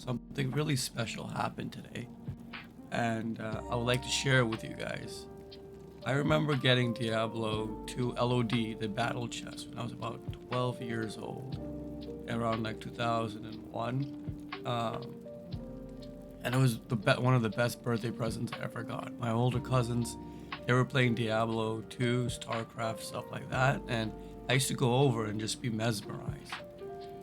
something really special happened today, and I would like to share it with you guys. I remember getting Diablo 2 LOD, the battle chest, when I was about 12 years old, around like 2001. And it was one of the best birthday presents I ever got. My older cousins, they were playing Diablo 2, StarCraft, stuff like that, and I used to go over and just be mesmerized,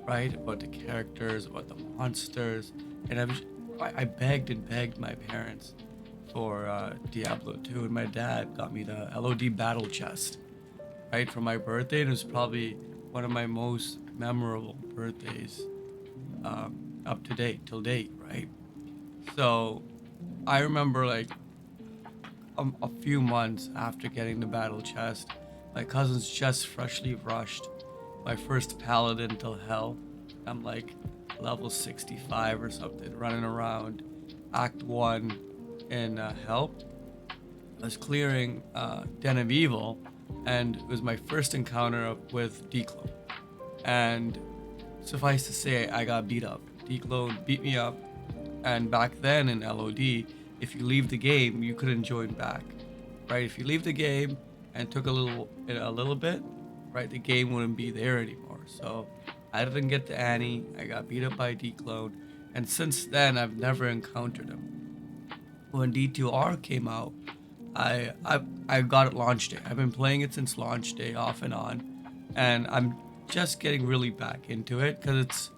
right? About the characters, about the monsters, and I begged and begged my parents for Diablo 2, and my dad got me the LOD battle chest, right, for my birthday, and it was probably one of my most memorable birthdays up to date, till date, right? So I remember like a few months after getting the battle chest, my cousins just freshly rushed my first paladin till hell. I'm like level 65 or something, running around Act 1 in hell. I was clearing Den of Evil, and it was my first encounter with Declone. And suffice to say, I got beat up. Declone beat me up, and back then in LOD, if you leave the game, you couldn't join back, right? If you leave the game and took a little bit, right, the game wouldn't be there anymore. So I didn't get to Annie. I got beat up by Declone, and since then I've never encountered him. When D2R came out, I got it launch day. I've been playing it since launch day, off and on, and I'm just getting really back into it because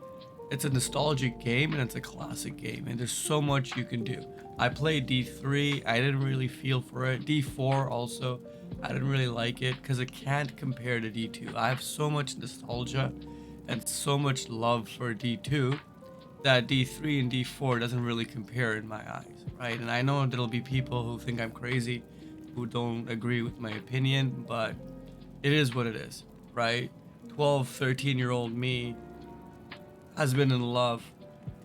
it's a nostalgic game and it's a classic game, and there's so much you can do. I played D3, I didn't really feel for it. D4 also, I didn't really like it because it can't compare to D2. I have so much nostalgia and so much love for D2 that D3 and D4 doesn't really compare in my eyes, right? And I know there'll be people who think I'm crazy, who don't agree with my opinion, but it is what it is, right? 12, 13-year-old me has been in love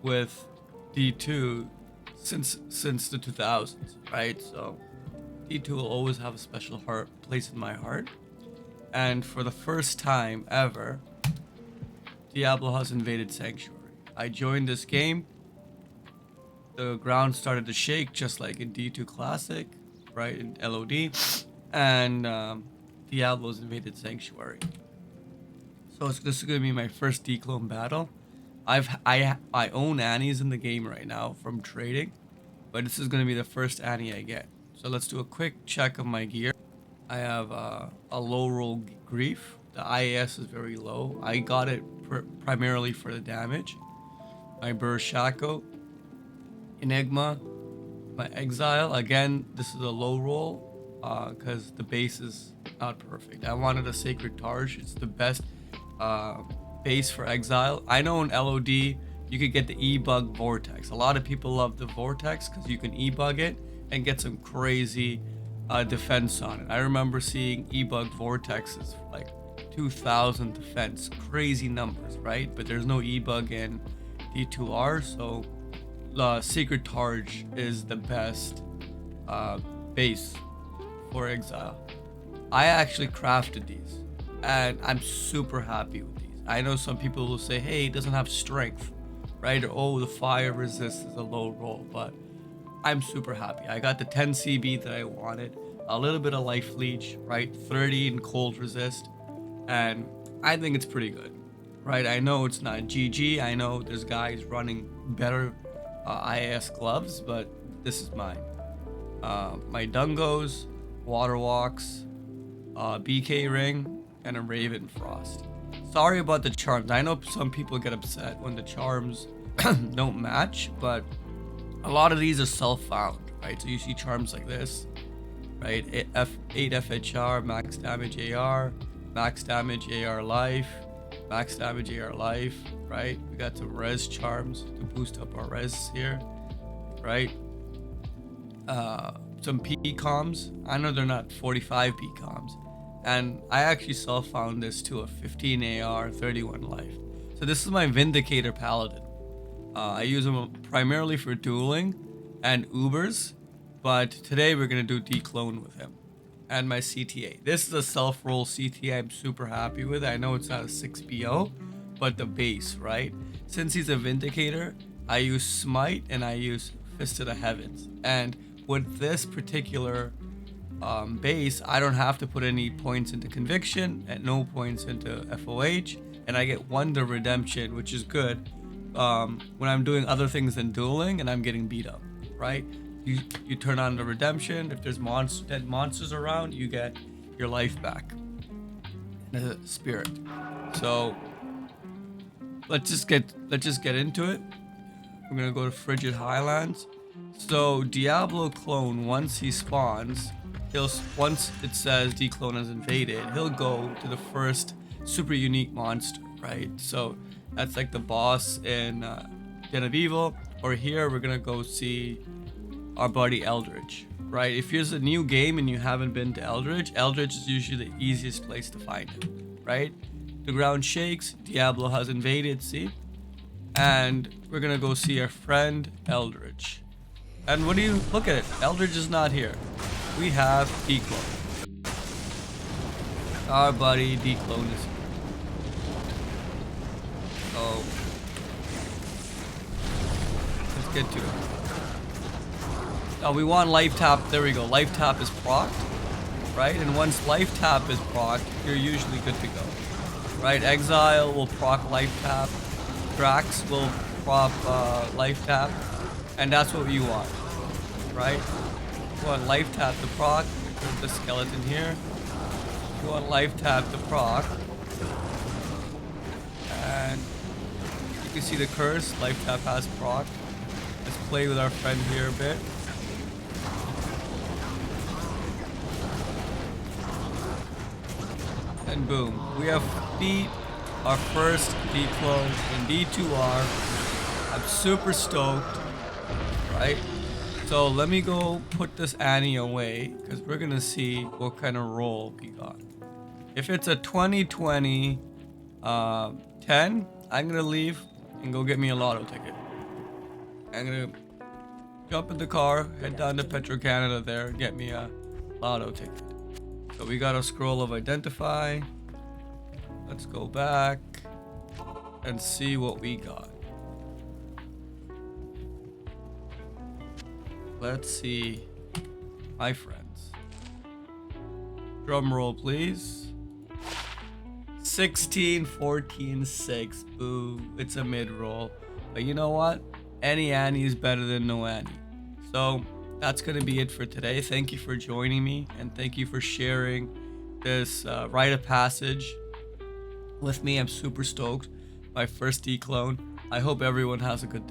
with D2 since the 2000s, right? So D2 will always have a special place in my heart. And for the first time ever, Diablo has invaded Sanctuary. I joined this game. The ground started to shake just like in D2 Classic, right, in LOD, and Diablo's invaded Sanctuary. So this is gonna be my first declone battle. I own Annies in the game right now from trading, but this is gonna be the first Annie I get. So let's do a quick check of my gear. I have a low roll grief. The IAS is very low. I got it primarily for the damage. My burr Shako, Enigma, my Exile. Again, this is a low roll because the base is not perfect. I wanted a Sacred Targe. It's the best base for Exile. I know in LOD you could get the E-Bug Vortex. A lot of people love the Vortex because you can E-Bug it and get some crazy defense on it. I remember seeing E-Bug Vortexes for like 2,000 defense. Crazy numbers, right? But there's no E-Bug in D2R, so Secret Targe is the best base for Exile. I actually crafted these, and I'm super happy with these. I know some people will say, hey, it doesn't have strength, right? Or, oh, the fire resist is a low roll, but I'm super happy. I got the 10 CB that I wanted, a little bit of life leech, right? 30 in cold resist, and I think it's pretty good, right? I know it's not GG. I know there's guys running better IAS gloves, but this is mine. My Dungos, Waterwalks, BK ring, and a Raven Frost. Sorry about the charms. I know some people get upset when the charms don't match, but a lot of these are self-found, right? So you see charms like this, right? 8 FHR, max damage AR, max damage AR life, max damage AR life, right? We got some res charms to boost up our res here, right? Some PComs. I know they're not 45 PComs. And I actually self-found this to a 15 AR, 31 life. So this is my Vindicator Paladin. I use him primarily for dueling and Ubers, but today we're going to do declone with him. And my CTA. This is a self-roll CTA I'm super happy with. I know it's not a 6BO, but the base, right? Since he's a Vindicator, I use Smite and I use Fist of the Heavens. And with this particular base, I don't have to put any points into Conviction and no points into FOH, and I get Wonder Redemption, which is good when I'm doing other things than dueling and I'm getting beat up, right? You turn on the Redemption. If there's dead monsters around, you get your life back. The spirit. So let's just get into it. We're gonna go to Frigid Highlands. So Diablo clone, once he spawns, once it says D clone has invaded, he'll go to the first super unique monster, right? So that's like the boss in Den of Evil, or here we're gonna go see our buddy Eldritch, right? If there's a new game and you haven't been to Eldritch is usually the easiest place to find him, right? The ground shakes, Diablo has invaded, see? And we're gonna go see our friend Eldritch. And what do you look at it? Eldritch is not here. We have D-Clone. Our buddy D-Clone is here. So let's get to it. Oh, we want life tap. There we go. Life tap is procced, right? And once life tap is procced, you're usually good to go, right? Exile will proc life tap. Drax will prop life tap, and that's what you want, right? You want life tap to proc. There's the skeleton here. You want life tap to proc, and you can see the curse. Life tap has proc. Let's play with our friend here a bit. And boom, we have beat our first D-Clone in D2R. I'm super stoked, right? So let me go put this Annie away, because we're gonna see what kind of roll we got. If it's a 2020 10, I'm gonna leave and go get me a lotto ticket. I'm gonna jump in the car, head down to Petro Canada there, get me a lotto ticket. So we got a scroll of identify. Let's go back and see what we got. Let's see, my friends. Drum roll, please. 16, 14, 6. Boo, it's a mid roll. But you know what? Any Annie is better than no Annie. So that's going to be it for today. Thank you for joining me, and thank you for sharing this rite of passage with me. I'm super stoked. My first D-Clone. I hope everyone has a good day.